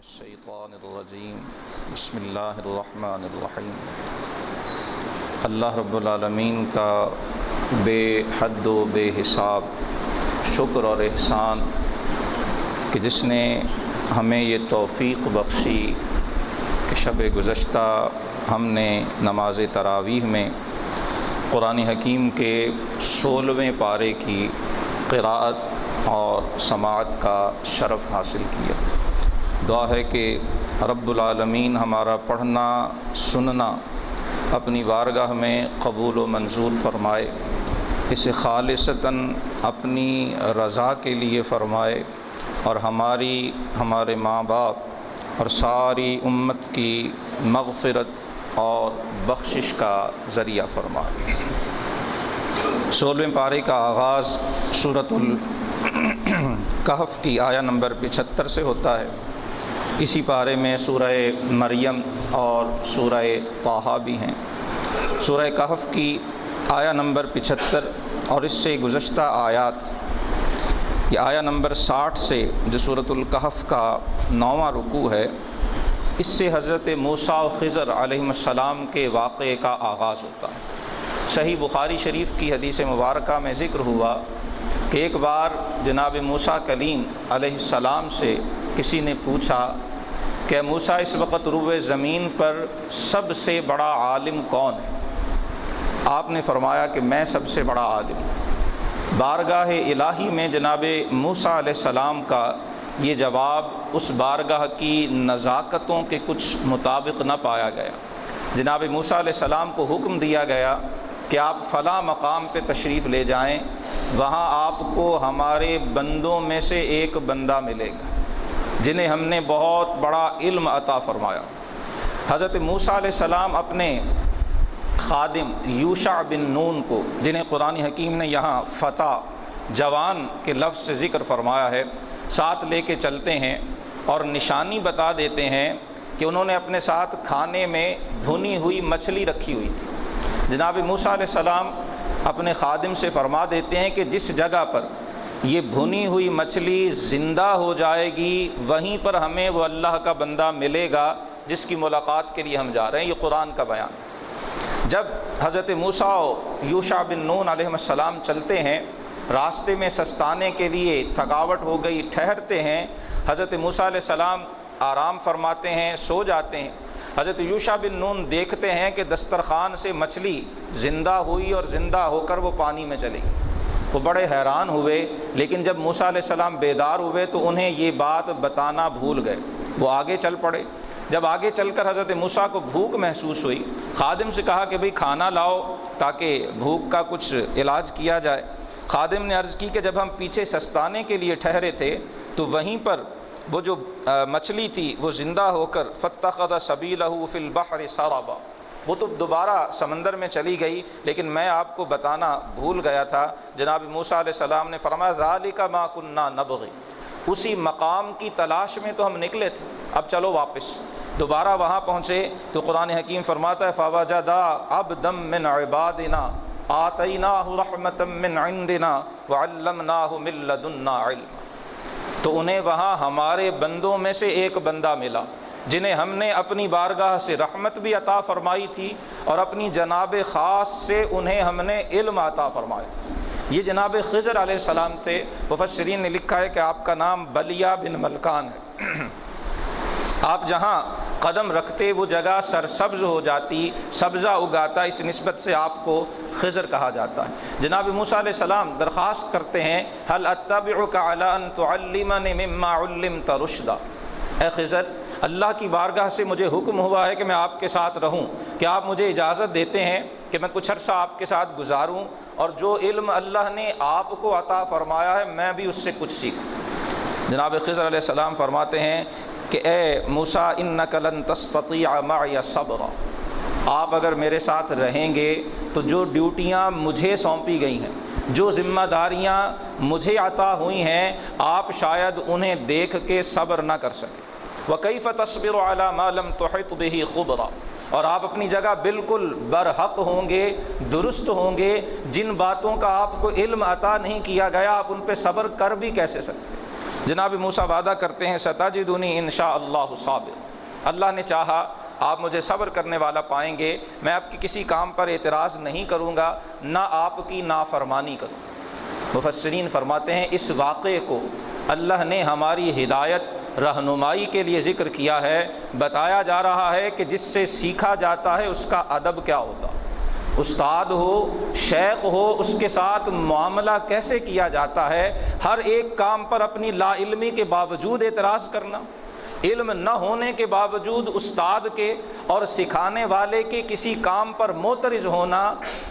الشیطان الرجیم بسم اللہ الرحمن الرحیم۔ اللہ رب العالمین کا بے حد و بے حساب شکر اور احسان کہ جس نے ہمیں یہ توفیق بخشی کہ شب گزشتہ ہم نے نماز تراویح میں قرآن حکیم کے 16ویں پارے کی قراءت اور سماعت کا شرف حاصل کیا۔ دعا ہے کہ رب العالمین ہمارا پڑھنا سننا اپنی بارگاہ میں قبول و منظور فرمائے، اسے خالصتاً اپنی رضا کے لیے فرمائے اور ہمارے ماں باپ اور ساری امت کی مغفرت اور بخشش کا ذریعہ فرمائے۔ 16ویں پارے کا آغاز سورۃ الکہف کی آیہ نمبر 75 سے ہوتا ہے۔ اسی پارے میں سورہ مریم اور سورہ طٰہٰ بھی ہیں۔ سورہ کہف کی آیہ نمبر 75 اور اس سے گزشتہ آیات، یہ آیہ نمبر 60 سے جو سورۃ الکہف کا 9واں رکوع ہے، اس سے حضرت موسیٰ و خضر علیہم السلام کے واقعے کا آغاز ہوتا ہے۔ صحیح بخاری شریف کی حدیث مبارکہ میں ذکر ہوا کہ ایک بار جناب موسیٰ کلیم علیہ السلام سے کسی نے پوچھا کہ موسیٰ اس وقت روئے زمین پر سب سے بڑا عالم کون ہے؟ آپ نے فرمایا کہ میں سب سے بڑا عالم ہوں۔ بارگاہ الہی میں جناب موسیٰ علیہ السلام کا یہ جواب اس بارگاہ کی نزاکتوں کے کچھ مطابق نہ پایا گیا۔ جناب موسیٰ علیہ السلام کو حکم دیا گیا کہ آپ فلاں مقام پہ تشریف لے جائیں، وہاں آپ کو ہمارے بندوں میں سے ایک بندہ ملے گا جنہیں ہم نے بہت بڑا علم عطا فرمایا۔ حضرت موسیٰ علیہ السلام اپنے خادم یوشع بن نون کو، جنہیں قرآن حکیم نے یہاں فتیٰ جوان کے لفظ سے ذکر فرمایا ہے، ساتھ لے کے چلتے ہیں اور نشانی بتا دیتے ہیں کہ انہوں نے اپنے ساتھ کھانے میں بھنی ہوئی مچھلی رکھی ہوئی تھی۔ جناب موسیٰ علیہ السلام اپنے خادم سے فرما دیتے ہیں کہ جس جگہ پر یہ بھنی ہوئی مچھلی زندہ ہو جائے گی وہیں پر ہمیں وہ اللہ کا بندہ ملے گا جس کی ملاقات کے لیے ہم جا رہے ہیں۔ یہ قرآن کا بیان۔ جب حضرت موسیٰ و یوشع بن نون علیہ السلام چلتے ہیں، راستے میں سستانے کے لیے تھکاوٹ ہو گئی، ٹھہرتے ہیں، حضرت موسیٰ علیہ السلام آرام فرماتے ہیں، سو جاتے ہیں۔ حضرت یوشع بن نون دیکھتے ہیں کہ دسترخوان سے مچھلی زندہ ہوئی اور زندہ ہو کر وہ پانی میں چلی گئی۔ وہ بڑے حیران ہوئے، لیکن جب موسیٰ علیہ السلام بیدار ہوئے تو انہیں یہ بات بتانا بھول گئے۔ وہ آگے چل پڑے۔ جب آگے چل کر حضرت موسیٰ کو بھوک محسوس ہوئی، خادم سے کہا کہ بھئی کھانا لاؤ تاکہ بھوک کا کچھ علاج کیا جائے۔ خادم نے عرض کی کہ جب ہم پیچھے سستانے کے لیے ٹھہرے تھے تو وہیں پر وہ جو مچھلی تھی وہ زندہ ہو کر فاتخذ سبیلہ فی البحر سربا، وہ تو دوبارہ سمندر میں چلی گئی، لیکن میں آپ کو بتانا بھول گیا تھا۔ جناب موسیٰ علیہ السلام نے فرمایا ذالک ما کنا نبغی، اسی مقام کی تلاش میں تو ہم نکلے تھے، اب چلو واپس۔ دوبارہ وہاں پہنچے تو قرآن حکیم فرماتا ہے فوجدا عبدا من عبادنا آتیناہ رحمتا من عندنا وعلمناہ من لدنا علما، تو انہیں وہاں ہمارے بندوں میں سے ایک بندہ ملا جنہیں ہم نے اپنی بارگاہ سے رحمت بھی عطا فرمائی تھی اور اپنی جناب خاص سے انہیں ہم نے علم عطا فرمایا تھا۔ یہ جناب خضر علیہ السلام تھے۔ مفسرین نے لکھا ہے کہ آپ کا نام بلیہ بن ملکان ہے۔ آپ جہاں قدم رکھتے وہ جگہ سرسبز ہو جاتی، سبزہ اگاتا، اس نسبت سے آپ کو خضر کہا جاتا ہے۔ جناب موسیٰ علیہ السلام درخواست کرتے ہیں هل اتبعک علی ان تعلمنی مما علمت رشدا، اے خضر اللہ کی بارگاہ سے مجھے حکم ہوا ہے کہ میں آپ کے ساتھ رہوں، کہ آپ مجھے اجازت دیتے ہیں کہ میں کچھ عرصہ آپ کے ساتھ گزاروں اور جو علم اللہ نے آپ کو عطا فرمایا ہے میں بھی اس سے کچھ سیکھوں۔ جناب خضر علیہ السلام فرماتے ہیں کہ اے موسیٰ انک لن تستطیع معی صبرا، آپ اگر میرے ساتھ رہیں گے تو جو ڈیوٹیاں مجھے سونپی گئی ہیں، جو ذمہ داریاں مجھے عطا ہوئی ہیں، آپ شاید انہیں دیکھ کے صبر نہ کر سکیں۔ وَكَيْفَ تَصْبِرُ عَلَى مَا لَمْ تُحِطْ بِهِ خُبْرًا، اور آپ اپنی جگہ بالکل برحق ہوں گے، درست ہوں گے، جن باتوں کا آپ کو علم عطا نہیں کیا گیا آپ ان پہ صبر کر بھی کیسے سکتے۔ جناب موسیٰ وعدہ کرتے ہیں ستجدنی انشاءاللہ صابر، اللہ نے چاہا آپ مجھے صبر کرنے والا پائیں گے، میں آپ کی کسی کام پر اعتراض نہیں کروں گا، نہ آپ کی نافرمانی کروں۔ مفسرین فرماتے ہیں اس واقعے کو اللہ نے ہماری ہدایت رہنمائی کے لیے ذکر کیا ہے، بتایا جا رہا ہے کہ جس سے سیکھا جاتا ہے اس کا ادب کیا ہوتا، استاد ہو شیخ ہو اس کے ساتھ معاملہ کیسے کیا جاتا ہے، ہر ایک کام پر اپنی لا علمی کے باوجود اعتراض کرنا، علم نہ ہونے کے باوجود استاد کے اور سکھانے والے کے کسی کام پر معترض ہونا،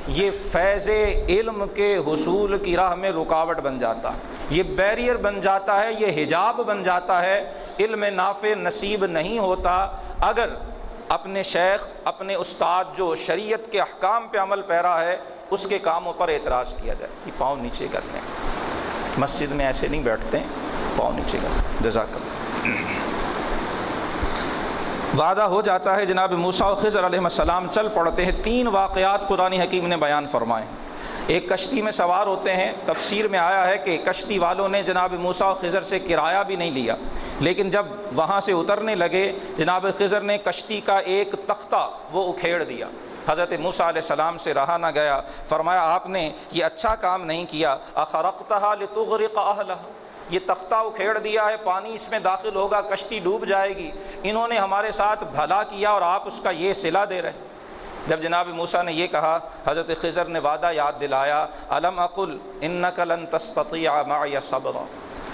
یہ فیض علم کے حصول کی راہ میں رکاوٹ بن جاتا ہے، یہ بیریئر بن جاتا ہے، یہ حجاب بن جاتا ہے، علم نافع نصیب نہیں ہوتا اگر اپنے شیخ اپنے استاد جو شریعت کے احکام پہ عمل پیرا ہے اس کے کاموں پر اعتراض کیا جائے کہ پاؤں نیچے کر لیں، مسجد میں ایسے نہیں بیٹھتے ہیں، پاؤں نیچے کر لیں، جزاک اللہ۔ وعدہ ہو جاتا ہے، جناب موسیٰ و خضر علیہ السلام چل پڑتے ہیں، 3 واقعات قرآن حکیم نے بیان فرمائے۔ ایک کشتی میں سوار ہوتے ہیں، تفسیر میں آیا ہے کہ کشتی والوں نے جناب موسیٰ و خضر سے کرایہ بھی نہیں لیا، لیکن جب وہاں سے اترنے لگے جناب خضر نے کشتی کا ایک تختہ وہ اکھیڑ دیا، حضرت موسیٰ علیہ السلام سے رہا نہ گیا، فرمایا آپ نے یہ اچھا کام نہیں کیا، اخرقتها لتغرق اہلها، یہ تختہ اکھیڑ دیا ہے، پانی اس میں داخل ہوگا، کشتی ڈوب جائے گی، انہوں نے ہمارے ساتھ بھلا کیا اور آپ اس کا یہ صلہ دے رہے ہیں۔ جب جناب موسیٰ نے یہ کہا، حضرت خضر نے وعدہ یاد دلایا، الم اقل انک لن تستطیع معی صبرا،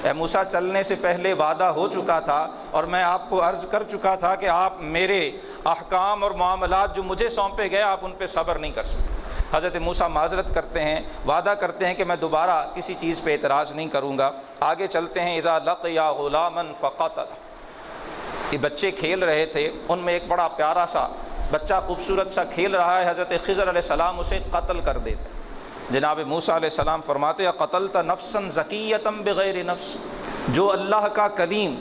اے موسیٰ چلنے سے پہلے وعدہ ہو چکا تھا اور میں آپ کو عرض کر چکا تھا کہ آپ میرے احکام اور معاملات جو مجھے سونپے گئے آپ ان پہ صبر نہیں کر سکتے۔ حضرت موسیٰ معذرت کرتے ہیں، وعدہ کرتے ہیں کہ میں دوبارہ کسی چیز پہ اعتراض نہیں کروں گا۔ آگے چلتے ہیں، اذا لقیا غلاما فقتل، یہ بچے کھیل رہے تھے، ان میں ایک بڑا پیارا سا بچہ خوبصورت سا کھیل رہا ہے، حضرت خضر علیہ السلام اسے قتل کر دیتے ہیں۔ جناب موسیٰ علیہ السلام فرماتے ہیں، قتلت نفسا زکیۃ بغیر نفس، جو اللہ کا کلیم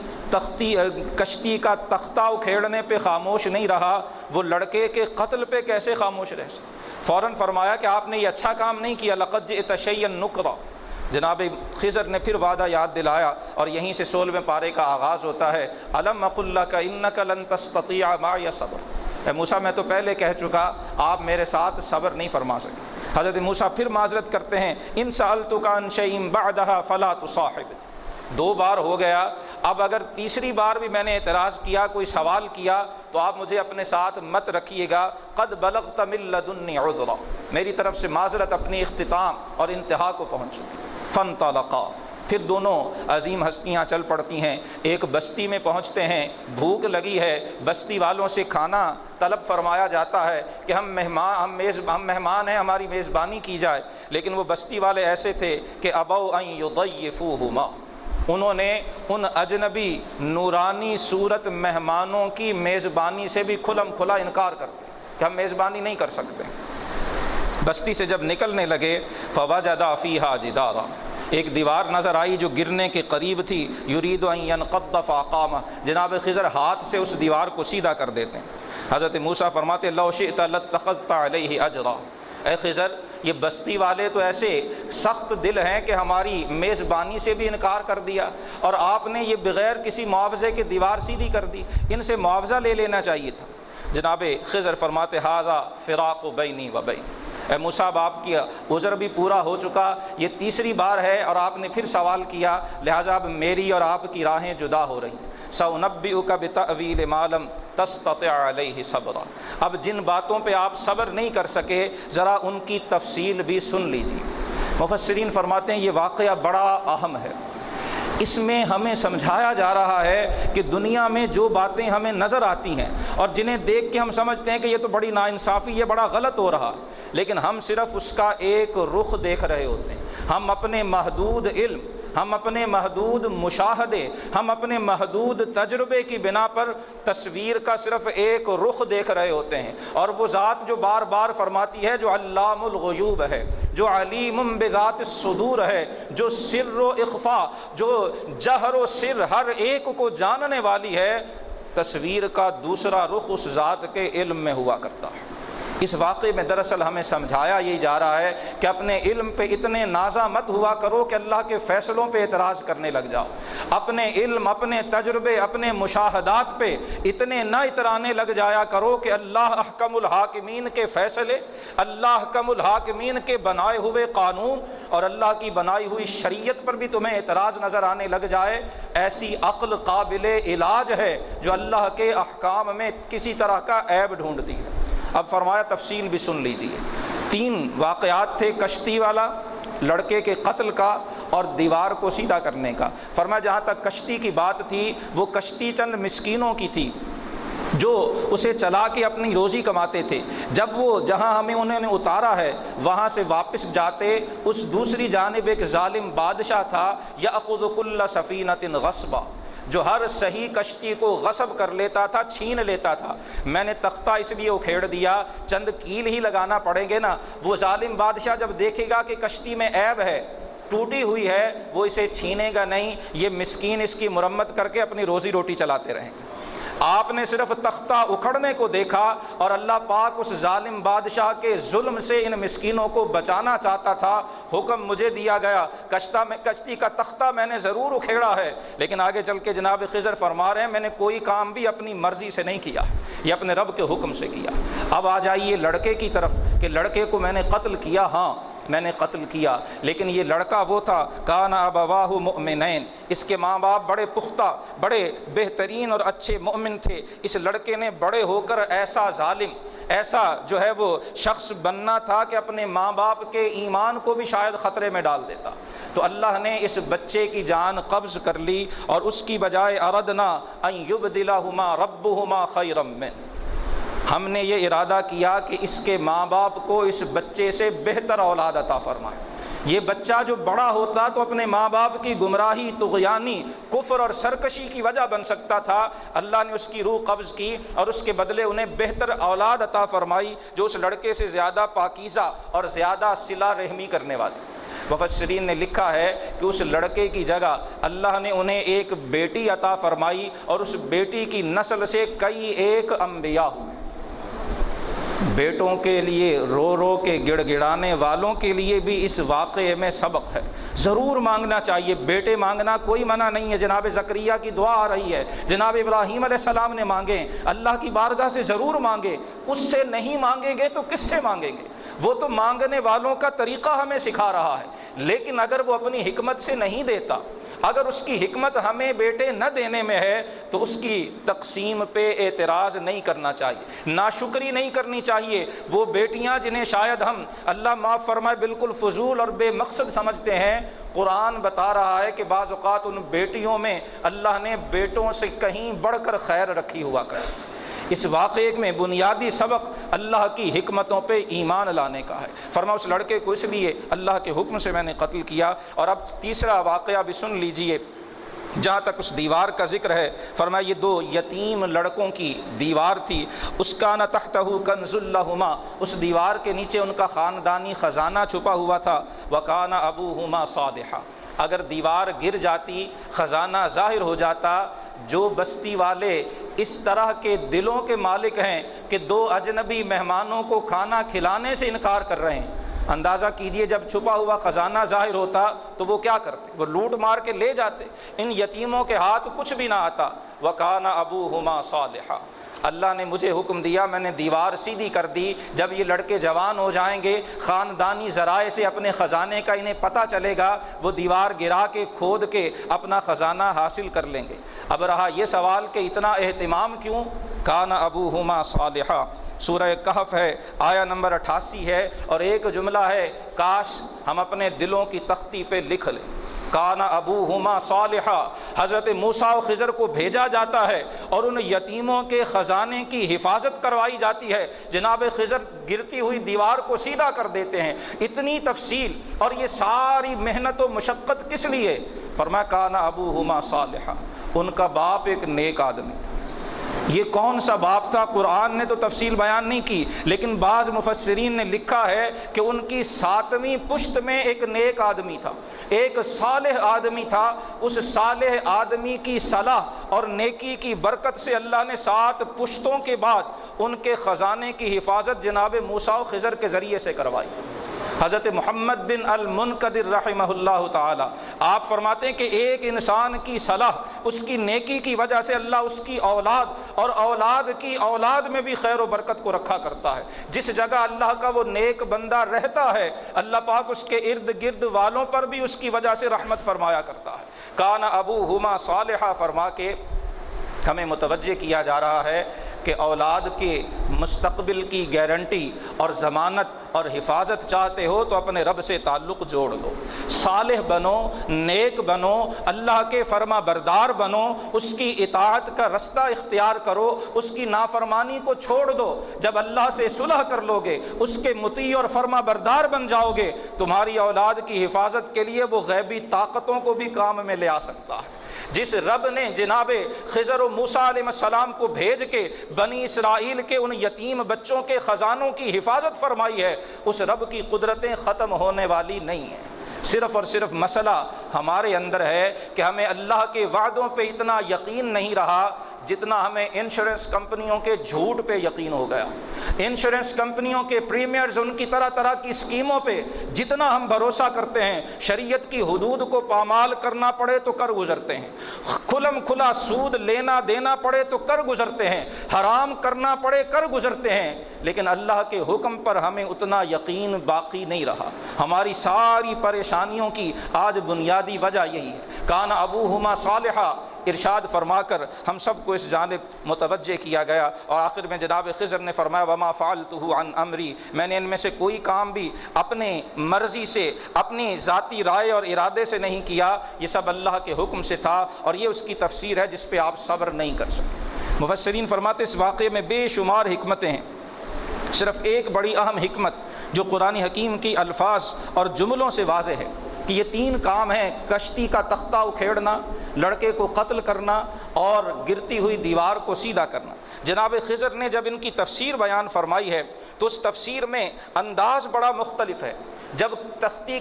کشتی کا تختہ اکھیڑنے پہ خاموش نہیں رہا، وہ لڑکے کے قتل پہ کیسے خاموش رہ سکتا؟ فوراً فرمایا کہ آپ نے یہ اچھا کام نہیں کیا، لقد جئت شیئا نکرا۔ جناب خضر نے پھر وعدہ یاد دلایا اور یہیں سے 16ویں پارے کا آغاز ہوتا ہے، الم اقل لک انک لن تستطیع معی صبر، اے موسیٰ میں تو پہلے کہہ چکا آپ میرے ساتھ صبر نہیں فرما سکے۔ حضرت موسیٰ پھر معذرت کرتے ہیں، ان سألتک عن شیء بعدها فلا تصاحب، 2 بار ہو گیا، اب اگر تیسری بار بھی میں نے اعتراض کیا، کوئی سوال کیا تو آپ مجھے اپنے ساتھ مت رکھیے گا، قد بلغت من لدنی عذرا، میری طرف سے معذرت اپنی اختتام اور انتہا کو پہنچ چکی۔ فانطلقا، پھر دونوں عظیم ہستیاں چل پڑتی ہیں، ایک بستی میں پہنچتے ہیں، بھوک لگی ہے، بستی والوں سے کھانا طلب فرمایا جاتا ہے کہ ہم مہمان ہیں، ہماری میزبانی کی جائے، لیکن وہ بستی والے ایسے تھے کہ ابوا ان یضیفوہما، انہوں نے ان اجنبی نورانی صورت مہمانوں کی میزبانی سے بھی کھلم کھلا انکار کر دیا کہ ہم میزبانی نہیں کر سکتے۔ بستی سے جب نکلنے لگے، فوجد فیہا جدارا، ایک دیوار نظر آئی جو گرنے کے قریب تھی، یرید ان ینقض فاقامہ، جناب خضر ہاتھ سے اس دیوار کو سیدھا کر دیتے ہیں۔ حضرت موسیٰ فرماتے لو شئت لاتخذت علیہ اجرا، اے خضر یہ بستی والے تو ایسے سخت دل ہیں کہ ہماری میزبانی سے بھی انکار کر دیا اور آپ نے یہ بغیر کسی معاوضے کے دیوار سیدھی کر دی، ان سے معاوضہ لے لینا چاہیے تھا۔ جناب خضر فرماتے ھذا فراق بینی و بین، اے موسیٰ آپ کی عذر بھی پورا ہو چکا، یہ تیسری بار ہے اور آپ نے پھر سوال کیا، لہٰذا اب میری اور آپ کی راہیں جدا ہو رہی ہیں۔ سأنبئک بتأویل ما لم تستطع علیہ صبرا، اب جن باتوں پہ آپ صبر نہیں کر سکے ذرا ان کی تفصیل بھی سن لیجیے۔ مفسرین فرماتے ہیں یہ واقعہ بڑا اہم ہے، اس میں ہمیں سمجھایا جا رہا ہے کہ دنیا میں جو باتیں ہمیں نظر آتی ہیں اور جنہیں دیکھ کے ہم سمجھتے ہیں کہ یہ تو بڑی ناانصافی، یہ بڑا غلط ہو رہا، لیکن ہم صرف اس کا ایک رخ دیکھ رہے ہوتے ہیں۔ ہم اپنے محدود علم، ہم اپنے محدود مشاہدے، ہم اپنے محدود تجربے کی بنا پر تصویر کا صرف ایک رخ دیکھ رہے ہوتے ہیں، اور وہ ذات جو بار بار فرماتی ہے، جو علام الغیوب ہے، جو علیم بذات الصدور ہے، جو سر و اخفا، جو جہر و سر ہر ایک کو جاننے والی ہے، تصویر کا دوسرا رخ اس ذات کے علم میں ہوا کرتا ہے۔ اس واقعے میں دراصل ہمیں سمجھایا یہ جا رہا ہے کہ اپنے علم پہ اتنے نازا مت ہوا کرو کہ اللہ کے فیصلوں پہ اعتراض کرنے لگ جاؤ، اپنے علم، اپنے تجربے، اپنے مشاہدات پہ اتنے نہ اترانے لگ جایا کرو کہ اللہ احکم الحاکمین کے فیصلے، اللہ احکم الحاکمین کے بنائے ہوئے قانون اور اللہ کی بنائی ہوئی شریعت پر بھی تمہیں اعتراض نظر آنے لگ جائے۔ ایسی عقل قابل علاج ہے جو اللہ کے احکام میں کسی طرح کا عیب ڈھونڈتی ہے۔ اب فرمایا تفصیل بھی سن لیجیے۔ 3 واقعات تھے، کشتی والا، لڑکے کے قتل کا اور دیوار کو سیدھا کرنے کا۔ فرمایا جہاں تک کشتی کی بات تھی، وہ کشتی چند مسکینوں کی تھی جو اسے چلا کے اپنی روزی کماتے تھے۔ جب وہ جہاں انہوں نے اتارا ہے وہاں سے واپس جاتے، اس دوسری جانب ایک ظالم بادشاہ تھا، یأخذ کل سفینۃ غصبا، جو ہر صحیح کشتی کو غصب کر لیتا تھا، چھین لیتا تھا۔ میں نے تختہ اس لیے اکھیڑ دیا، چند کیل ہی لگانا پڑیں گے نا۔ وہ ظالم بادشاہ جب دیکھے گا کہ کشتی میں عیب ہے، ٹوٹی ہوئی ہے، وہ اسے چھینے گا نہیں، یہ مسکین اس کی مرمت کر کے اپنی روزی روٹی چلاتے رہیں گے۔ آپ نے صرف تختہ اکھڑنے کو دیکھا اور اللہ پاک اس ظالم بادشاہ کے ظلم سے ان مسکینوں کو بچانا چاہتا تھا۔ حکم مجھے دیا گیا، کشتی کا تختہ میں نے ضرور اکھیڑا ہے، لیکن آگے چل کے جناب خضر فرما رہے ہیں میں نے کوئی کام بھی اپنی مرضی سے نہیں کیا، یہ اپنے رب کے حکم سے کیا۔ اب آ جائیے لڑکے کی طرف کہ لڑکے کو میں نے قتل کیا، ہاں میں نے قتل کیا، لیکن یہ لڑکا وہ تھا کان ابواہ مؤمنین، اس کے ماں باپ بڑے پختہ، بڑے بہترین اور اچھے مومن تھے۔ اس لڑکے نے بڑے ہو کر ایسا ظالم، ایسا جو ہے وہ شخص بننا تھا کہ اپنے ماں باپ کے ایمان کو بھی شاید خطرے میں ڈال دیتا۔ تو اللہ نے اس بچے کی جان قبض کر لی اور اس کی بجائے اردنا ان یبدلہما ربہما خیرا منہ، ہم نے یہ ارادہ کیا کہ اس کے ماں باپ کو اس بچے سے بہتر اولاد عطا فرمائے۔ یہ بچہ جو بڑا ہوتا تو اپنے ماں باپ کی گمراہی، طغیانی، کفر اور سرکشی کی وجہ بن سکتا تھا، اللہ نے اس کی روح قبض کی اور اس کے بدلے انہیں بہتر اولاد عطا فرمائی جو اس لڑکے سے زیادہ پاکیزہ اور زیادہ صلہ رحمی کرنے والی۔ مفسرین نے لکھا ہے کہ اس لڑکے کی جگہ اللہ نے انہیں ایک بیٹی عطا فرمائی اور اس بیٹی کی نسل سے کئی ایک انبیاء ہوئے۔ بیٹوں کے لیے رو رو کے گڑ گڑانے والوں کے لیے بھی اس واقعے میں سبق ہے، ضرور مانگنا چاہیے۔ بیٹے مانگنا کوئی منع نہیں ہے، جناب زکریا کی دعا آ رہی ہے، جناب ابراہیم علیہ السلام نے مانگے، اللہ کی بارگاہ سے ضرور مانگے۔ اس سے نہیں مانگیں گے تو کس سے مانگیں گے؟ وہ تو مانگنے والوں کا طریقہ ہمیں سکھا رہا ہے، لیکن اگر وہ اپنی حکمت سے نہیں دیتا، اگر اس کی حکمت ہمیں بیٹے نہ دینے میں ہے تو اس کی تقسیم پہ اعتراض نہیں کرنا چاہیے، ناشکری نہیں کرنی چاہیے۔ وہ بیٹیاں جنہیں شاید ہم اللہ معاف فرمائے بالکل فضول اور بے مقصد سمجھتے ہیں، قرآن بتا رہا ہے کہ بعض اوقات ان بیٹیوں میں اللہ نے بیٹوں سے کہیں بڑھ کر خیر رکھی ہوا کرے۔ اس واقعے میں بنیادی سبق اللہ کی حکمتوں پہ ایمان لانے کا ہے۔ فرمایا اس لڑکے کو اس لیے اللہ کے حکم سے میں نے قتل کیا۔ اور اب تیسرا واقعہ بھی سن لیجئے، جہاں تک اس دیوار کا ذکر ہے۔ فرمایا یہ 2 یتیم لڑکوں کی دیوار تھی، اس کا نہ تحتہ کنز لہما، اس دیوار کے نیچے ان کا خاندانی خزانہ چھپا ہوا تھا۔ وکان ابوہما صالحا، اگر دیوار گر جاتی، خزانہ ظاہر ہو جاتا، جو بستی والے اس طرح کے دلوں کے مالک ہیں کہ 2 اجنبی مہمانوں کو کھانا کھلانے سے انکار کر رہے ہیں، اندازہ کیجئے جب چھپا ہوا خزانہ ظاہر ہوتا تو وہ کیا کرتے؟ وہ لوٹ مار کے لے جاتے۔ ان یتیموں کے ہاتھ کچھ بھی نہ آتا۔ وَكَانَ أَبُوهُمَا صَالِحًا، اللہ نے مجھے حکم دیا، میں نے دیوار سیدھی کر دی۔ جب یہ لڑکے جوان ہو جائیں گے، خاندانی ذرائع سے اپنے خزانے کا انہیں پتہ چلے گا، وہ دیوار گرا کے کھود کے اپنا خزانہ حاصل کر لیں گے۔ اب رہا یہ سوال کہ اتنا اہتمام کیوں؟ کان ابوہما صالحا، سورہ کہف ہے، آیا نمبر 88 ہے، اور ایک جملہ ہے کاش ہم اپنے دلوں کی تختی پہ لکھ لیں۔ کان ابوہما صالحا، حضرت موسیٰ و خضر کو بھیجا جاتا ہے اور ان یتیموں کے خزانے کی حفاظت کروائی جاتی ہے۔ جناب خضر گرتی ہوئی دیوار کو سیدھا کر دیتے ہیں۔ اتنی تفصیل اور یہ ساری محنت و مشقت کس لیے؟ فرمایا کان ابوہما صالحا، ان کا باپ ایک نیک آدمی تھا۔ یہ کون سا باب تھا؟ قرآن نے تو تفصیل بیان نہیں کی، لیکن بعض مفسرین نے لکھا ہے کہ ان کی 7ویں پشت میں ایک نیک آدمی تھا، ایک صالح آدمی تھا۔ اس صالح آدمی کی صلاح اور نیکی کی برکت سے اللہ نے 7 پشتوں کے بعد ان کے خزانے کی حفاظت جناب موسیٰ و خضر کے ذریعے سے کروائی۔ حضرت محمد بن المنقدر رحمہ اللہ تعالی آپ فرماتے ہیں کہ ایک انسان کی صلاح، اس کی نیکی کی وجہ سے اللہ اس کی اولاد اور اولاد کی اولاد میں بھی خیر و برکت کو رکھا کرتا ہے۔ جس جگہ اللہ کا وہ نیک بندہ رہتا ہے، اللہ پاک اس کے ارد گرد والوں پر بھی اس کی وجہ سے رحمت فرمایا کرتا ہے۔ کان ابوہما صالحا فرما کے ہمیں متوجہ کیا جا رہا ہے کہ اولاد کے مستقبل کی گارنٹی اور ضمانت اور حفاظت چاہتے ہو تو اپنے رب سے تعلق جوڑ لو، صالح بنو، نیک بنو، اللہ کے فرما بردار بنو، اس کی اطاعت کا رستہ اختیار کرو، اس کی نافرمانی کو چھوڑ دو۔ جب اللہ سے صلح کر لو گے، اس کے مطیع اور فرما بردار بن جاؤ گے، تمہاری اولاد کی حفاظت کے لیے وہ غیبی طاقتوں کو بھی کام میں لے آ سکتا ہے۔ جس رب نے جناب خضر و موسیٰ علیہ السلام کو بھیج کے بنی اسرائیل کے ان یتیم بچوں کے خزانوں کی حفاظت فرمائی ہے، اس رب کی قدرتیں ختم ہونے والی نہیں ہیں۔ صرف اور صرف مسئلہ ہمارے اندر ہے کہ ہمیں اللہ کے وعدوں پہ اتنا یقین نہیں رہا جتنا ہمیں انشورنس کمپنیوں کے جھوٹ پہ یقین ہو گیا۔ انشورنس کمپنیوں کے پریمیئرز، ان کی طرح طرح کی اسکیموں پہ جتنا ہم بھروسہ کرتے ہیں، شریعت کی حدود کو پامال کرنا پڑے تو کر گزرتے ہیں، کھلم کھلا سود لینا دینا پڑے تو کر گزرتے ہیں، حرام کرنا پڑے کر گزرتے ہیں، لیکن اللہ کے حکم پر ہمیں اتنا یقین باقی نہیں رہا۔ ہماری ساری پریشانیوں کی آج بنیادی وجہ یہی ہے۔ کان ابوہما صالحا ارشاد فرما کر ہم سب کو اس جانب متوجہ کیا گیا، اور آخر میں جناب خضر نے فرمایا وما فعلتہ عن امری، میں نے ان میں سے کوئی کام بھی اپنے مرضی سے، اپنی ذاتی رائے اور ارادے سے نہیں کیا، یہ سب اللہ کے حکم سے تھا، اور یہ اس کی تفسیر ہے جس پہ آپ صبر نہیں کر سکتے۔ مفسرین فرماتے اس واقعے میں بے شمار حکمتیں ہیں، صرف ایک بڑی اہم حکمت جو قرآن حکیم کی الفاظ اور جملوں سے واضح ہے کہ یہ 3 کام ہیں: کشتی کا تختہ اکھیڑنا، لڑکے کو قتل کرنا، اور گرتی ہوئی دیوار کو سیدھا کرنا۔ جناب خضر نے جب ان کی تفسیر بیان فرمائی ہے تو اس تفسیر میں انداز بڑا مختلف ہے۔ جب کشتی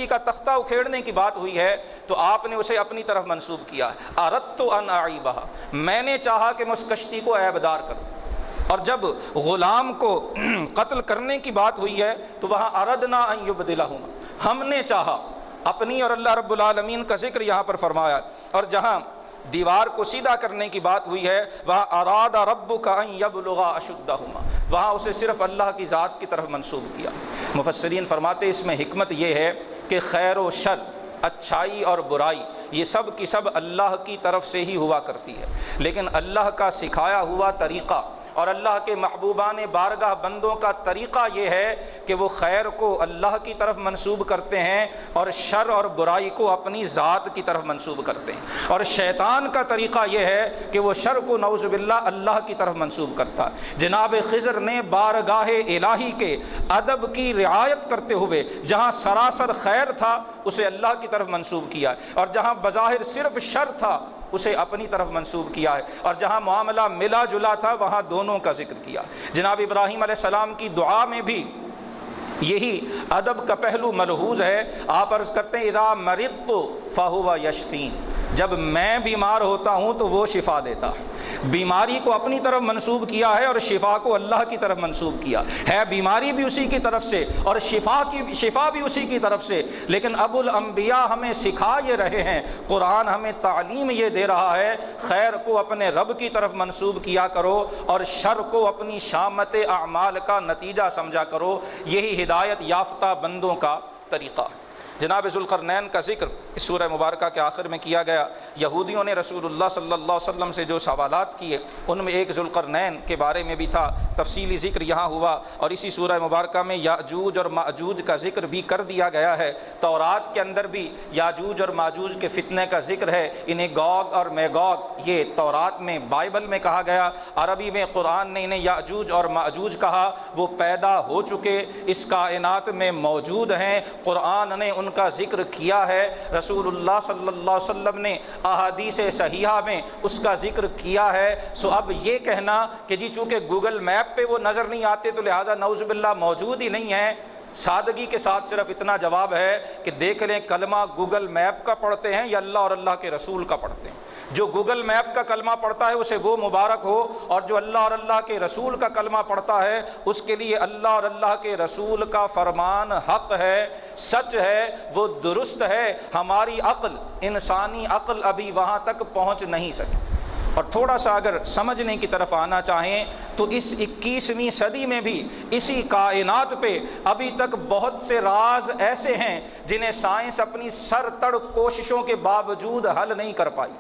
کا تختہ اکھیڑنے کی بات ہوئی ہے تو آپ نے اسے اپنی طرف منسوب کیا ہے، اردت ان اعیبھا، میں نے چاہا کہ میں اس کشتی کو عیبدار کروں۔ اور جب غلام کو قتل کرنے کی بات ہوئی ہے تو وہاں اردنا ان یبدلہما، ہم نے چاہا، اپنی اور اللہ رب العالمین کا ذکر یہاں پر فرمایا۔ اور جہاں دیوار کو سیدھا کرنے کی بات ہوئی ہے وہاں اراد ربک ان یبلغا اشدہما، وہاں اسے صرف اللہ کی ذات کی طرف منسوب کیا۔ مفسرین فرماتے اس میں حکمت یہ ہے کہ خیر و شر، اچھائی اور برائی، یہ سب کی سب اللہ کی طرف سے ہی ہوا کرتی ہے، لیکن اللہ کا سکھایا ہوا طریقہ اور اللہ کے محبوبان بارگاہ بندوں کا طریقہ یہ ہے کہ وہ خیر کو اللہ کی طرف منسوب کرتے ہیں اور شر اور برائی کو اپنی ذات کی طرف منسوب کرتے ہیں، اور شیطان کا طریقہ یہ ہے کہ وہ شر کو نعوذ باللہ اللہ کی طرف منسوب کرتا ہے۔ جناب خضر نے بارگاہ الہی کے ادب کی رعایت کرتے ہوئے جہاں سراسر خیر تھا اسے اللہ کی طرف منسوب کیا، اور جہاں بظاہر صرف شر تھا اسے اپنی طرف منسوب کیا ہے، اور جہاں معاملہ ملا جلا تھا وہاں دونوں کا ذکر کیا۔ جناب ابراہیم علیہ السلام کی دعا میں بھی یہی ادب کا پہلو ملحوظ ہے۔ آپ عرض کرتے ہیں اذا مرضت فہو یشفین، جب میں بیمار ہوتا ہوں تو وہ شفا دیتا ہے۔ بیماری کو اپنی طرف منسوب کیا ہے اور شفا کو اللہ کی طرف منسوب کیا ہے، بیماری بھی اسی کی طرف سے اور شفا بھی اسی کی طرف سے، لیکن ابو الانبیاء ہمیں سکھا یہ رہے ہیں، قرآن ہمیں تعلیم یہ دے رہا ہے، خیر کو اپنے رب کی طرف منسوب کیا کرو اور شر کو اپنی شامت اعمال کا نتیجہ سمجھا کرو، یہی ہدایت یافتہ بندوں کا طریقہ ہے۔ جناب ذوالقرنین کا ذکر اس سورہ مبارکہ کے آخر میں کیا گیا۔ یہودیوں نے رسول اللہ صلی اللہ علیہ وسلم سے جو سوالات کیے ان میں ایک ذوالقرنین کے بارے میں بھی تھا، تفصیلی ذکر یہاں ہوا، اور اسی سورہ مبارکہ میں یاجوج اور ماجوج کا ذکر بھی کر دیا گیا ہے۔ تورات کے اندر بھی یاجوج اور ماجوج کے فتنے کا ذکر ہے، انہیں گوگ اور میگوگ یہ تورات میں بائبل میں کہا گیا، عربی میں قرآن نے انہیں یاجوج اور ماجوج کہا۔ وہ پیدا ہو چکے، اس کائنات میں موجود ہیں، قرآن نے ان کا ذکر کیا ہے، رسول اللہ صلی اللہ علیہ وسلم نے احادیث صحیحہ میں اس کا ذکر کیا ہے۔ سو اب یہ کہنا کہ جی چونکہ گوگل میپ پہ وہ نظر نہیں آتے تو لہٰذا نعوذ باللہ موجود ہی نہیں ہے، سادگی کے ساتھ صرف اتنا جواب ہے کہ دیکھ لیں کلمہ گوگل میپ کا پڑھتے ہیں یا اللہ اور اللہ کے رسول کا پڑھتے ہیں۔ جو گوگل میپ کا کلمہ پڑھتا ہے اسے وہ مبارک ہو، اور جو اللہ اور اللہ کے رسول کا کلمہ پڑھتا ہے اس کے لیے اللہ اور اللہ کے رسول کا فرمان حق ہے، سچ ہے، وہ درست ہے۔ ہماری عقل، انسانی عقل ابھی وہاں تک پہنچ نہیں سکی۔ اور تھوڑا سا اگر سمجھنے کی طرف آنا چاہیں تو اس 21ویں صدی میں بھی اسی کائنات پہ ابھی تک بہت سے راز ایسے ہیں جنہیں سائنس اپنی سر تڑ کوششوں کے باوجود حل نہیں کر پائی۔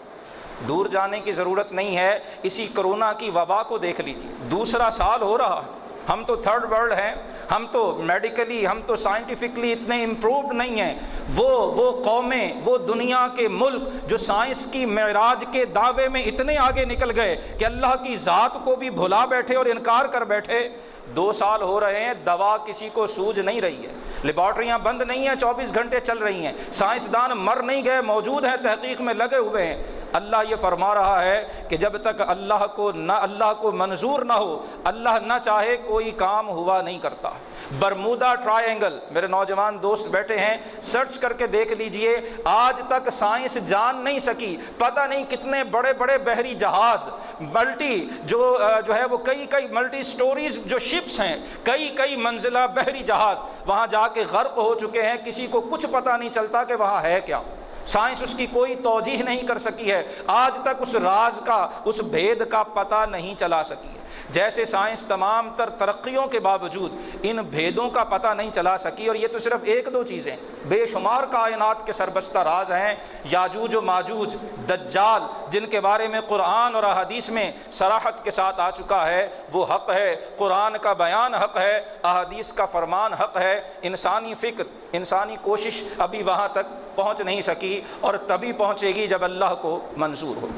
دور جانے کی ضرورت نہیں ہے، اسی کرونا کی وبا کو دیکھ لیجیے، دوسرا سال ہو رہا ہے، ہم تو تھرڈ ورلڈ ہیں، ہم تو میڈیکلی، ہم تو سائنٹیفکلی اتنے امپرووڈ نہیں ہیں۔ وہ قومیں، وہ دنیا کے ملک جو سائنس کی معراج کے دعوے میں اتنے آگے نکل گئے کہ اللہ کی ذات کو بھی بھلا بیٹھے اور انکار کر بیٹھے۔ 2 سال ہو رہے ہیں، دوا کسی کو سوجھ نہیں رہی ہے، لیبارٹریاں بند نہیں ہیں، 24 گھنٹے چل رہی ہیں، سائنسدان مر نہیں گئے، موجود ہیں، تحقیق میں لگے ہوئے ہیں۔ اللہ یہ فرما رہا ہے کہ جب تک اللہ کو منظور نہ ہو، اللہ نہ چاہے، کوئی کام ہوا نہیں کرتا۔ برمودا ٹرائنگل، میرے نوجوان دوست بیٹھے ہیں، سرچ کر کے دیکھ لیجئے، آج تک سائنس جان نہیں سکی، پتہ نہیں کتنے بڑے بڑے بحری جہاز، ملٹی جو ہے وہ کئی ملٹی سٹوریز جو شپس ہیں، کئی منزلہ بحری جہاز وہاں جا کے غرق ہو چکے ہیں، کسی کو کچھ پتہ نہیں چلتا کہ وہاں ہے کیا۔ سائنس اس کی کوئی توجیہ نہیں کر سکی ہے، آج تک اس راز کا، اس بھید کا پتہ نہیں چلا سکی ہے۔ جیسے سائنس تمام تر ترقیوں کے باوجود ان بھیدوں کا پتہ نہیں چلا سکی، اور یہ تو صرف 1-2 چیزیں، بے شمار کائنات کے سربستہ راز ہیں۔ یاجوج و ماجوج، دجال، جن کے بارے میں قرآن اور احادیث میں صراحت کے ساتھ آ چکا ہے، وہ حق ہے، قرآن کا بیان حق ہے، احادیث کا فرمان حق ہے۔ انسانی فکر، انسانی کوشش ابھی وہاں تک پہنچ نہیں سکی، اور تبھی پہنچے گی جب اللہ کو منظور ہو۔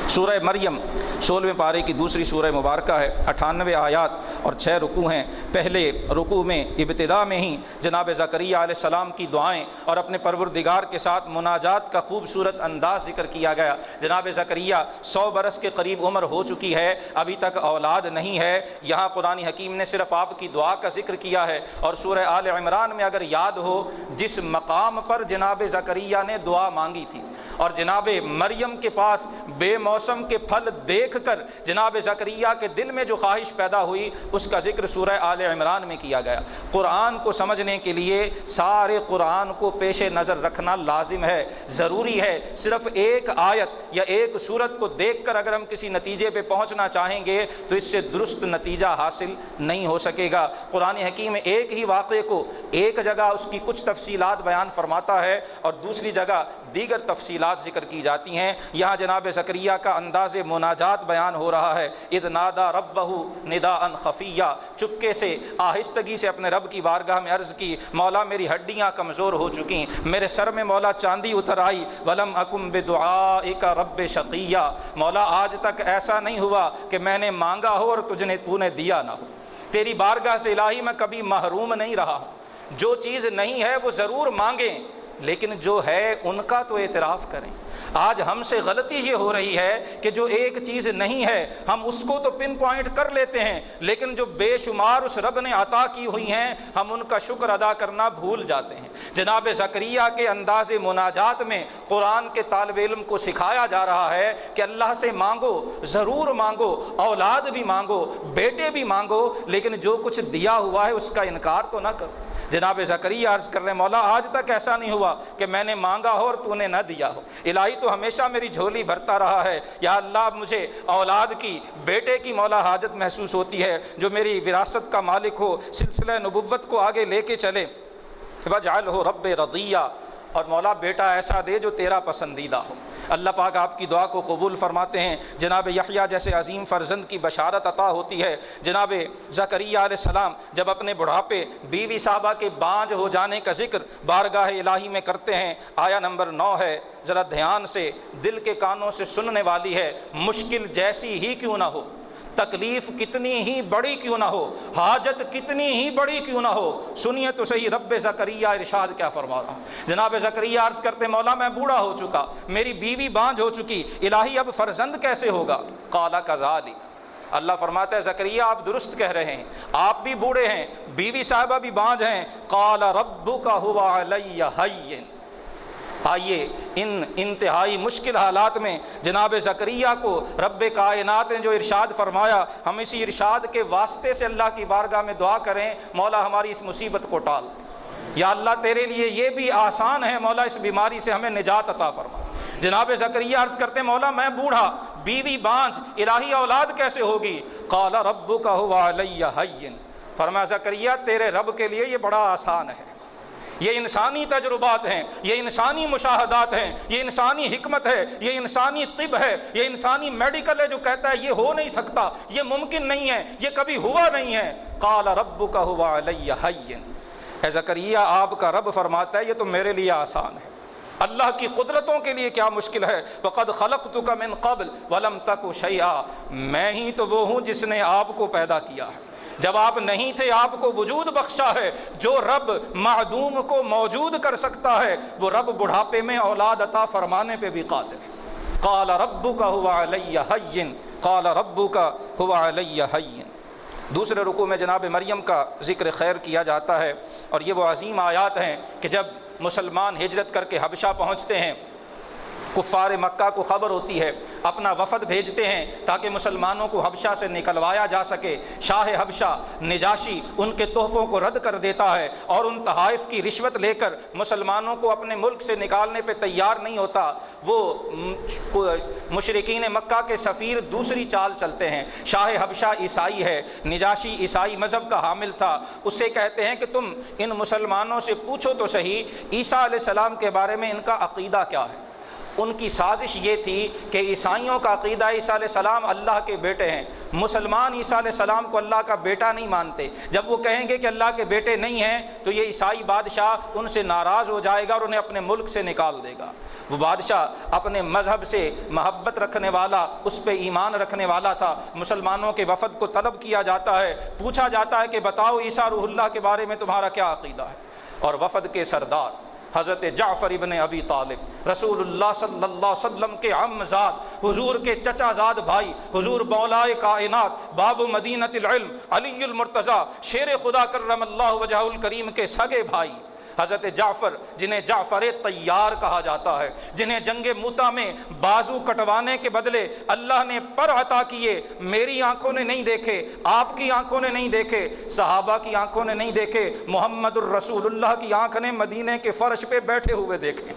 سورہ مریم 16ویں پارے کی دوسری سورہ مبارکہ ہے، 98 آیات اور 6 رکوع ہیں۔ پہلے رکوع میں ابتدا میں ہی جناب زکریا علیہ السلام کی دعائیں اور اپنے پروردگار کے ساتھ مناجات کا خوبصورت انداز ذکر کیا گیا۔ جناب زکریا 100 برس کے قریب عمر ہو چکی ہے، ابھی تک اولاد نہیں ہے۔ یہاں قرآن حکیم نے صرف آپ کی دعا کا ذکر کیا ہے، اور سورہ آل عمران میں اگر یاد ہو جس مقام پر جناب زکریا نے دعا مانگی تھی، اور جناب مریم کے پاس بے موسم کے پھل دیکھ کر جناب زکریا کے دل میں جو خواہش پیدا ہوئی، اس کا ذکر سورہ آل عمران میں کیا گیا۔ قرآن کو سمجھنے کے لیے سارے قرآن کو پیش نظر رکھنا لازم ہے، ضروری ہے۔ صرف ایک آیت یا ایک سورت کو دیکھ کر اگر ہم کسی نتیجے پہ پہنچنا چاہیں گے تو اس سے درست نتیجہ حاصل نہیں ہو سکے گا۔ قرآن حکیم ایک ہی واقعے کو ایک جگہ اس کی کچھ تفصیلات بیان فرماتا ہے اور دوسری جگہ دیگر تفصیلات ذکر کی جاتی ہیں۔ یہاں جناب زکریا کا انداز مناجات بیان ہو رہا ہے، اذ نادا ربہ نداء خفیہ، چپکے سے آہستگی سے اپنے رب کی بارگاہ میں عرض کی، مولا میری ہڈیاں کمزور ہو چکی، میرے سر میں مولا چاندی اتر آئی، ولم اکم بدعائک رب شقیہ، مولا آج تک ایسا نہیں ہوا کہ میں نے مانگا ہو اور تو نے دیا نہ ہو، تیری بارگاہ سے الہی میں کبھی محروم نہیں رہا ہوں۔ جو چیز نہیں ہے وہ ضرور مانگیں، لیکن جو ہے ان کا تو اعتراف کریں۔ آج ہم سے غلطی یہ ہو رہی ہے کہ جو ایک چیز نہیں ہے ہم اس کو تو پن پوائنٹ کر لیتے ہیں، لیکن جو بے شمار اس رب نے عطا کی ہوئی ہیں ہم ان کا شکر ادا کرنا بھول جاتے ہیں۔ جناب زکریا کے انداز مناجات میں قرآن کے طالب علم کو سکھایا جا رہا ہے کہ اللہ سے مانگو، ضرور مانگو، اولاد بھی مانگو، بیٹے بھی مانگو، لیکن جو کچھ دیا ہوا ہے اس کا انکار تو نہ کرو۔ جناب زکریا عرض کر رہے ہیں، مولا آج تک ایسا نہیں ہوا کہ میں نے مانگا ہو اور تو نے نہ دیا ہو، الہی تو ہمیشہ میری جھولی بھرتا رہا ہے، یا اللہ مجھے اولاد کی، بیٹے کی مولا حاجت محسوس ہوتی ہے جو میری وراثت کا مالک ہو، سلسلہ نبوت کو آگے لے کے چلے، وجعلہ رب رضیہ، اور مولا بیٹا ایسا دے جو تیرا پسندیدہ ہو۔ اللہ پاک آپ کی دعا کو قبول فرماتے ہیں۔ جناب یحییٰ جیسے عظیم فرزند کی بشارت عطا ہوتی ہے۔ جناب زکریا علیہ السلام جب اپنے بڑھاپے بیوی صاحبہ کے بانجھ ہو جانے کا ذکر بارگاہ الہی میں کرتے ہیں، آیا نمبر 9 ہے، ذرا دھیان سے دل کے کانوں سے سننے والی ہے، مشکل جیسی ہی کیوں نہ ہو، تکلیف کتنی ہی بڑی کیوں نہ ہو، حاجت کتنی ہی بڑی کیوں نہ ہو، سنیے تو صحیح رب زکریا ارشاد کیا فرما رہا۔ جناب زکریا عرض کرتے مولا میں بوڑھا ہو چکا، میری بیوی بانجھ ہو چکی، الہی اب فرزند کیسے ہوگا؟ قال کذالک، اللہ فرماتا ہے زکریا آپ درست کہہ رہے ہیں، آپ بھی بوڑھے ہیں، بیوی صاحبہ بھی بانجھ ہیں۔ قال ربک هو علی ہین، آئیے ان انتہائی مشکل حالات میں جناب زکریا کو رب کائنات نے جو ارشاد فرمایا، ہم اسی ارشاد کے واسطے سے اللہ کی بارگاہ میں دعا کریں، مولا ہماری اس مصیبت کو ٹال، یا اللہ تیرے لیے یہ بھی آسان ہے، مولا اس بیماری سے ہمیں نجات عطا فرما۔ جناب زکریا عرض کرتے مولا میں بوڑھا، بیوی بانجھ، الہی اولاد کیسے ہوگی؟ قال ربک هو علی ہین، فرمایا زکریا تیرے رب کے لیے یہ بڑا آسان ہے، یہ انسانی تجربات ہیں، یہ انسانی مشاہدات ہیں، یہ انسانی حکمت ہے، یہ انسانی طب ہے، یہ انسانی میڈیکل ہے جو کہتا ہے یہ ہو نہیں سکتا، یہ ممکن نہیں ہے، یہ کبھی ہوا نہیں ہے۔ قال ربک هو علی ہین، اے زکریا آپ کا رب فرماتا ہے یہ تو میرے لیے آسان ہے، اللہ کی قدرتوں کے لیے کیا مشکل ہے؟ وَقَدْ خَلَقْتُكَ مِنْ قَبْلِ وَلَمْ تَكُ شَيْئًا، میں ہی تو وہ ہوں جس نے آپ کو پیدا کیا ہے، جب آپ نہیں تھے آپ کو وجود بخشا ہے۔ جو رب معدوم کو موجود کر سکتا ہے وہ رب بڑھاپے میں اولاد عطا فرمانے پہ بھی قادر ہے۔ قال ربک هو علی ہین، قال ربک هو علی ہین۔ دوسرے رکوع میں جناب مریم کا ذکر خیر کیا جاتا ہے، اور یہ وہ عظیم آیات ہیں کہ جب مسلمان ہجرت کر کے حبشہ پہنچتے ہیں، کفار مکہ کو خبر ہوتی ہے، اپنا وفد بھیجتے ہیں تاکہ مسلمانوں کو حبشہ سے نکلوایا جا سکے۔ شاہ حبشہ نجاشی ان کے تحفوں کو رد کر دیتا ہے اور ان تحائف کی رشوت لے کر مسلمانوں کو اپنے ملک سے نکالنے پہ تیار نہیں ہوتا۔ وہ مشرکین مکہ کے سفیر دوسری چال چلتے ہیں۔ شاہ حبشہ عیسائی ہے، نجاشی عیسائی مذہب کا حامل تھا، اس سے کہتے ہیں کہ تم ان مسلمانوں سے پوچھو تو صحیح عیسیٰ علیہ السلام کے بارے میں ان کا عقیدہ کیا ہے۔ ان کی سازش یہ تھی کہ عیسائیوں کا عقیدہ عیسیٰ علیہ السلام اللہ کے بیٹے ہیں، مسلمان عیسیٰ علیہ السلام کو اللہ کا بیٹا نہیں مانتے۔ جب وہ کہیں گے کہ اللہ کے بیٹے نہیں ہیں تو یہ عیسائی بادشاہ ان سے ناراض ہو جائے گا اور انہیں اپنے ملک سے نکال دے گا۔ وہ بادشاہ اپنے مذہب سے محبت رکھنے والا، اس پہ ایمان رکھنے والا تھا۔ مسلمانوں کے وفد کو طلب کیا جاتا ہے، پوچھا جاتا ہے کہ بتاؤ عیسیٰ روح اللہ کے بارے میں تمہارا کیا عقیدہ ہے؟ اور وفد کے سردار حضرت جعفر ابن ابی طالب، رسول اللہ صلی اللہ علیہ وسلم کے عمزاد، حضور کے چچا زاد بھائی، حضور مولائے کائنات، باب مدینۃ العلم، علی المرتضیٰ، شیر خدا کرم اللہ وجہہ الکریم کے سگے بھائی حضرت جعفر، جنہیں جعفر طیار کہا جاتا ہے، جنہیں جنگ موتا میں بازو کٹوانے کے بدلے اللہ نے پر عطا کیے، میری آنکھوں نے نہیں دیکھے، آپ کی آنکھوں نے نہیں دیکھے، صحابہ کی آنکھوں نے نہیں دیکھے، محمد الرسول اللہ کی آنکھ نے مدینے کے فرش پہ بیٹھے ہوئے دیکھے،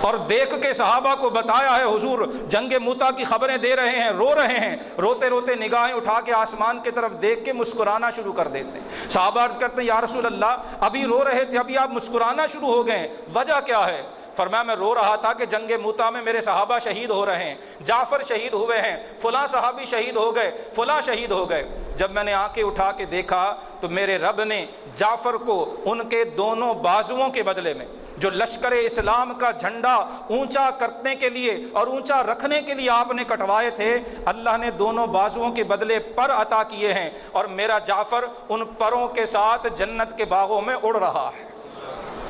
اور دیکھ کے صحابہ کو بتایا ہے حضور جنگ موتا کی خبریں دے رہے ہیں، رو رہے ہیں، روتے روتے نگاہیں اٹھا کے آسمان کی طرف دیکھ کے مسکرانا شروع کر دیتے ہیں۔ صحابہ عرض کرتے ہیں یا رسول اللہ ابھی رو رہے تھے، ابھی آپ مسکرانا شروع ہو گئے، وجہ کیا ہے؟ فرمایا میں رو رہا تھا کہ جنگ موتا میں میرے صحابہ شہید ہو رہے ہیں، جعفر شہید ہوئے ہیں، فلاں صحابی شہید ہو گئے، فلاں شہید ہو گئے۔ جب میں نے آنکھیں اٹھا کے دیکھا تو میرے رب نے جعفر کو ان کے دونوں بازوؤں کے بدلے میں جو لشکر اسلام کا جھنڈا اونچا کرنے کے لیے اور اونچا رکھنے کے لیے آپ نے کٹوائے تھے، اللہ نے دونوں بازوؤں کے بدلے پر عطا کیے ہیں، اور میرا جعفر ان پروں کے ساتھ جنت کے باغوں میں اڑ رہا ہے۔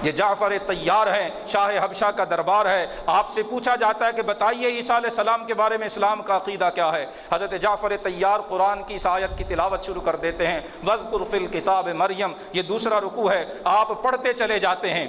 یہ جعفر طیار ہیں، شاہ حبشہ کا دربار ہے۔ آپ سے پوچھا جاتا ہے کہ بتائیے عیسیٰ علیہ السلام کے بارے میں اسلام کا عقیدہ کیا ہے؟ حضرت جعفر طیار قرآن کی اس آیت کی تلاوت شروع کر دیتے ہیں، وَاذْكُرْ فِي الْكِتَابِ مریم۔ یہ دوسرا رکوع ہے، آپ پڑھتے چلے جاتے ہیں۔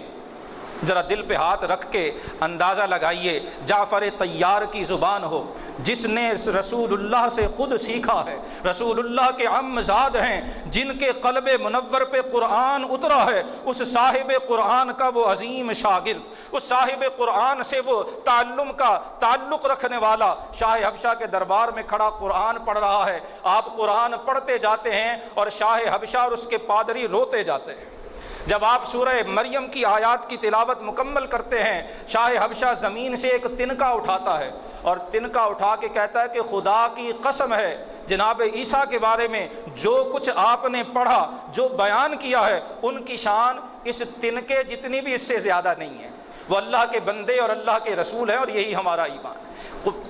ذرا دل پہ ہاتھ رکھ کے اندازہ لگائیے، جعفر طیار کی زبان ہو، جس نے رسول اللہ سے خود سیکھا ہے، رسول اللہ کے عمزاد ہیں، جن کے قلب منور پہ قرآن اترا ہے، اس صاحب قرآن کا وہ عظیم شاگرد، اس صاحب قرآن سے وہ تعلم کا تعلق رکھنے والا شاہ حبشہ کے دربار میں کھڑا قرآن پڑھ رہا ہے۔ آپ قرآن پڑھتے جاتے ہیں اور شاہ حبشہ اور اس کے پادری روتے جاتے ہیں۔ جب آپ سورہ مریم کی آیات کی تلاوت مکمل کرتے ہیں، شاہ حبشہ زمین سے ایک تنکا اٹھاتا ہے اور تنکا اٹھا کے کہتا ہے کہ خدا کی قسم ہے جناب عیسیٰ کے بارے میں جو کچھ آپ نے پڑھا، جو بیان کیا ہے، ان کی شان اس تنکے جتنی بھی اس سے زیادہ نہیں ہے۔ وہ اللہ کے بندے اور اللہ کے رسول ہیں اور یہی ہمارا ایمان ہے۔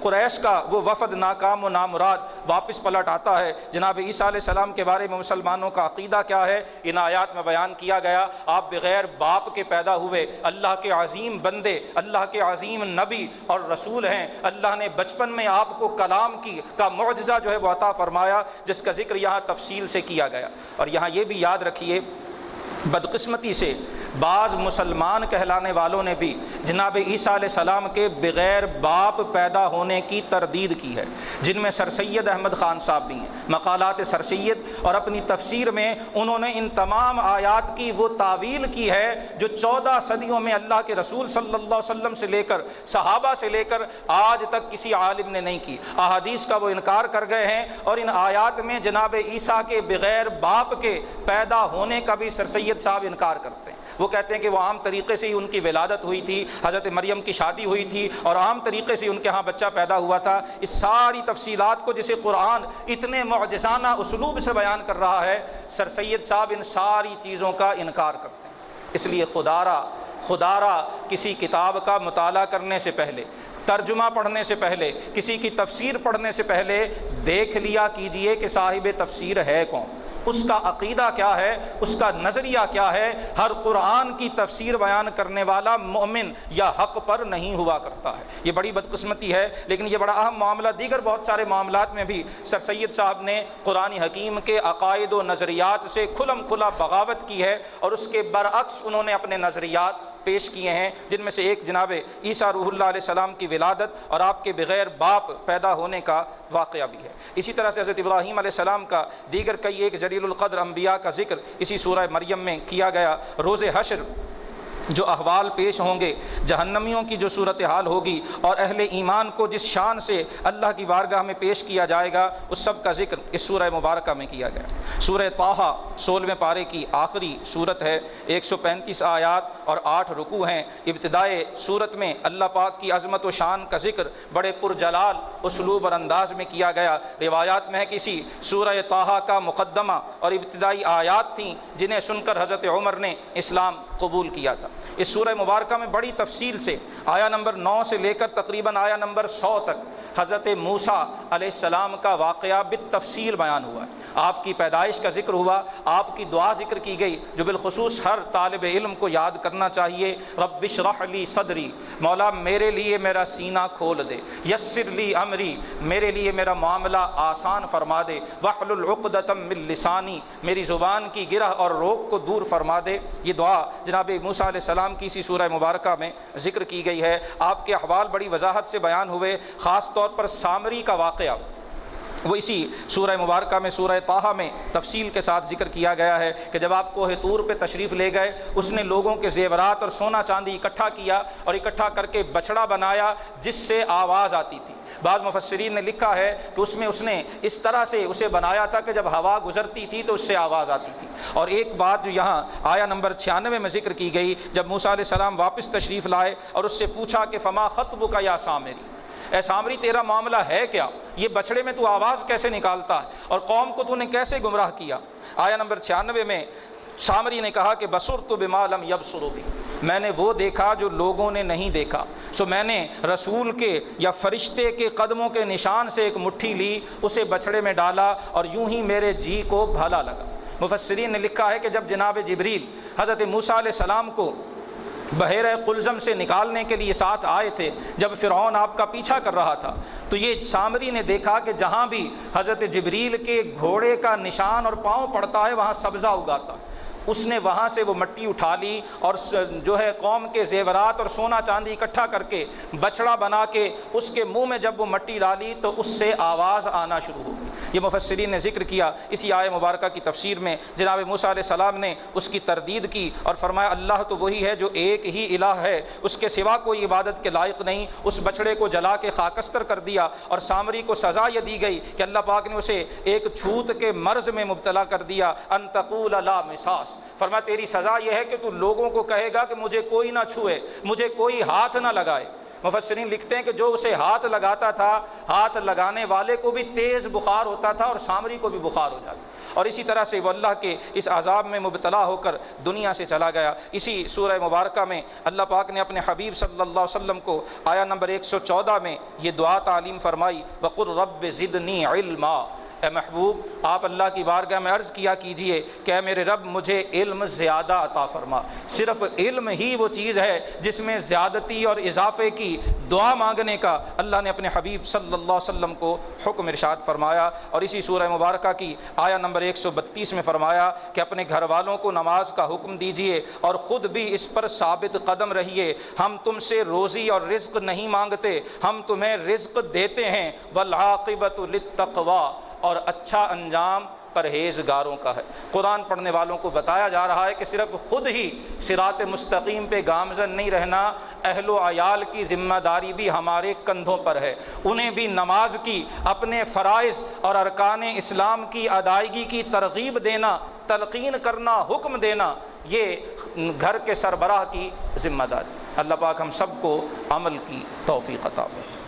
قریش کا وہ وفد ناکام و نامراد واپس پلٹ آتا ہے۔ جناب عیسیٰ علیہ السلام کے بارے میں مسلمانوں کا عقیدہ کیا ہے ان آیات میں بیان کیا گیا۔ آپ بغیر باپ کے پیدا ہوئے، اللہ کے عظیم بندے، اللہ کے عظیم نبی اور رسول ہیں۔ اللہ نے بچپن میں آپ کو کلام کا معجزہ جو ہے وہ عطا فرمایا، جس کا ذکر یہاں تفصیل سے کیا گیا۔ اور یہاں یہ بھی یاد رکھیے، بدقسمتی سے بعض مسلمان کہلانے والوں نے بھی جناب عیسیٰ علیہ السلام کے بغیر باپ پیدا ہونے کی تردید کی ہے، جن میں سر سید احمد خان صاحب بھی ہیں۔ مقالات سر سید اور اپنی تفسیر میں انہوں نے ان تمام آیات کی وہ تعویل کی ہے جو 14 صدیوں میں اللہ کے رسول صلی اللہ علیہ وسلم سے لے کر صحابہ سے لے کر آج تک کسی عالم نے نہیں کی۔ احادیث کا وہ انکار کر گئے ہیں، اور ان آیات میں جناب عیسیٰ کے بغیر باپ کے پیدا ہونے کا بھی سر سید صاحب انکار کرتے ہیں۔ وہ کہتے ہیں کہ وہ عام طریقے سے ہی ان کی ولادت ہوئی تھی، حضرت مریم کی شادی ہوئی تھی اور عام طریقے سے ان کے ہاں بچہ پیدا ہوا تھا۔ اس ساری تفصیلات کو جسے قرآن اتنے معجزانہ اسلوب سے بیان کر رہا ہے، سر سید صاحب ان ساری چیزوں کا انکار کرتے ہیں۔ اس لیے خدارا کسی کتاب کا مطالعہ کرنے سے پہلے، ترجمہ پڑھنے سے پہلے، کسی کی تفسیر پڑھنے سے پہلے دیکھ لیا کیجئے کہ صاحب تفسیر ہے کون، اس کا عقیدہ کیا ہے، اس کا نظریہ کیا ہے۔ ہر قرآن کی تفسیر بیان کرنے والا مومن یا حق پر نہیں ہوا کرتا ہے، یہ بڑی بدقسمتی ہے۔ لیکن یہ بڑا اہم معاملہ دیگر بہت سارے معاملات میں بھی سر سید صاحب نے قرآن حکیم کے عقائد و نظریات سے کھلم کھلا بغاوت کی ہے، اور اس کے برعکس انہوں نے اپنے نظریات پیش کیے ہیں، جن میں سے ایک جناب عیسیٰ روح اللہ علیہ السلام کی ولادت اور آپ کے بغیر باپ پیدا ہونے کا واقعہ بھی ہے۔ اسی طرح سے حضرت ابراہیم علیہ السلام کا دیگر کئی ایک جلیل القدر انبیاء کا ذکر اسی سورہ مریم میں کیا گیا۔ روز حشر جو احوال پیش ہوں گے، جہنمیوں کی جو صورتحال ہوگی، اور اہل ایمان کو جس شان سے اللہ کی بارگاہ میں پیش کیا جائے گا، اس سب کا ذکر اس سورہ مبارکہ میں کیا گیا۔ سورہ طٰہٰ 16ویں پارے کی آخری صورت ہے، 135 آیات اور 8 رکوع ہیں۔ ابتدائے صورت میں اللہ پاک کی عظمت و شان کا ذکر بڑے پرجلال اسلوب اور انداز میں کیا گیا۔ روایات میں ہے کسی سورہ طٰہٰ کا مقدمہ اور ابتدائی آیات تھیں جنہیں سن کر حضرت عمر نے اسلام قبول کیا تھا۔ اس سورہ مبارکہ میں بڑی تفصیل سے آیا نمبر 9 سے لے کر تقریباً آیا نمبر 100 تک حضرت موسیٰ علیہ السلام کا واقعہ بالتفصیل بیان ہوا ہے۔ آپ کی پیدائش کا ذکر ہوا، آپ کی دعا ذکر کی گئی جو بالخصوص ہر طالب علم کو یاد کرنا چاہیے۔ رب اشرح لی صدری، مولا میرے لیے میرا سینہ کھول دے، یسر لی امری، میرے لیے میرا معاملہ آسان فرما دے، واحلل عقدۃ من لسانی، میری زبان کی گرہ اور روک کو دور فرما دے۔ یہ دعا جناب موسیٰ علیہ السلام کی اسی سورہ مبارکہ میں ذکر کی گئی ہے۔ آپ کے احوال بڑی وضاحت سے بیان ہوئے، خاص طور پر سامری کا واقعہ وہ اسی سورہ مبارکہ میں سورہ طٰہٰ میں تفصیل کے ساتھ ذکر کیا گیا ہے کہ جب آپ کوہ طور پہ تشریف لے گئے، اس نے لوگوں کے زیورات اور سونا چاندی اکٹھا کیا اور اکٹھا کر کے بچڑا بنایا جس سے آواز آتی تھی۔ بعض مفسرین نے لکھا ہے کہ اس نے اس طرح سے اسے بنایا تھا کہ جب ہوا گزرتی تھی تو اس سے آواز آتی تھی۔ اور ایک بات جو یہاں آیا نمبر 96 میں ذکر کی گئی، جب موسیٰ علیہ السلام واپس تشریف لائے اور اس سے پوچھا کہ فما خطبک یا سامری، اے سامری تیرا معاملہ ہے کیا، یہ بچڑے میں تو آواز کیسے نکالتا ہے اور قوم کو تو نے کیسے گمراہ کیا۔ آیا نمبر 96 میں سامری نے کہا کہ بصرت بما لم یبصروا بہ، میں نے وہ دیکھا جو لوگوں نے نہیں دیکھا، سو میں نے رسول کے یا فرشتے کے قدموں کے نشان سے ایک مٹھی لی، اسے بچڑے میں ڈالا اور یوں ہی میرے جی کو بھلا لگا۔ مفسرین نے لکھا ہے کہ جب جناب جبریل حضرت موسیٰ علیہ السلام کو بحیرہ قلزم سے نکالنے کے لیے ساتھ آئے تھے، جب فرعون آپ کا پیچھا کر رہا تھا، تو یہ سامری نے دیکھا کہ جہاں بھی حضرت جبریل کے گھوڑے کا نشان اور پاؤں پڑتا ہے وہاں سبزہ اگاتا ہے۔ اس نے وہاں سے وہ مٹی اٹھا لی اور جو ہے قوم کے زیورات اور سونا چاندی اکٹھا کر کے بچڑا بنا کے اس کے منہ میں جب وہ مٹی ڈالی تو اس سے آواز آنا شروع ہو گئی۔ یہ مفسرین نے ذکر کیا اسی آیہ مبارکہ کی تفسیر میں۔ جناب موسیٰ علیہ السلام نے اس کی تردید کی اور فرمایا اللہ تو وہی ہے جو ایک ہی الہ ہے، اس کے سوا کوئی عبادت کے لائق نہیں۔ اس بچڑے کو جلا کے خاکستر کر دیا اور سامری کو سزا یہ دی گئی کہ اللہ پاک نے اسے ایک چھوت کے مرض میں مبتلا کر دیا، ان تقول لا مساس، فرمایا تیری سزا یہ ہے کہ تو لوگوں کو کہے گا کہ مجھے کوئی نہ چھوئے، مجھے کوئی ہاتھ نہ لگائے۔ مفسرین لکھتے ہیں کہ جو اسے ہاتھ لگاتا تھا، ہاتھ لگانے والے کو بھی تیز بخار ہوتا تھا اور سامری کو بھی بخار ہو جاتا، اور اسی طرح سے وہ اللہ کے اس عذاب میں مبتلا ہو کر دنیا سے چلا گیا۔ اسی سورہ مبارکہ میں اللہ پاک نے اپنے حبیب صلی اللہ علیہ وسلم کو آیا نمبر 114 میں یہ دعا تعلیم فرمائی، وَقُلْ رَبِّ زِدْنِي عِلْمًا، اے محبوب آپ اللہ کی بارگاہ میں عرض کیا کیجئے کہ اے میرے رب مجھے علم زیادہ عطا فرما۔ صرف علم ہی وہ چیز ہے جس میں زیادتی اور اضافے کی دعا مانگنے کا اللہ نے اپنے حبیب صلی اللہ علیہ وسلم کو حکم ارشاد فرمایا۔ اور اسی سورہ مبارکہ کی آیا نمبر 132 میں فرمایا کہ اپنے گھر والوں کو نماز کا حکم دیجئے اور خود بھی اس پر ثابت قدم رہیے، ہم تم سے روزی اور رزق نہیں مانگتے، ہم تمہیں رزق دیتے ہیں، والعاقبۃ للتقوی، اور اچھا انجام پرہیزگاروں کا ہے۔ قرآن پڑھنے والوں کو بتایا جا رہا ہے کہ صرف خود ہی صراط مستقیم پہ گامزن نہیں رہنا، اہل و عیال کی ذمہ داری بھی ہمارے کندھوں پر ہے، انہیں بھی نماز کی، اپنے فرائض اور ارکان اسلام کی ادائیگی کی ترغیب دینا، تلقین کرنا، حکم دینا، یہ گھر کے سربراہ کی ذمہ داری۔ اللہ پاک ہم سب کو عمل کی توفیق عطا فرمائے۔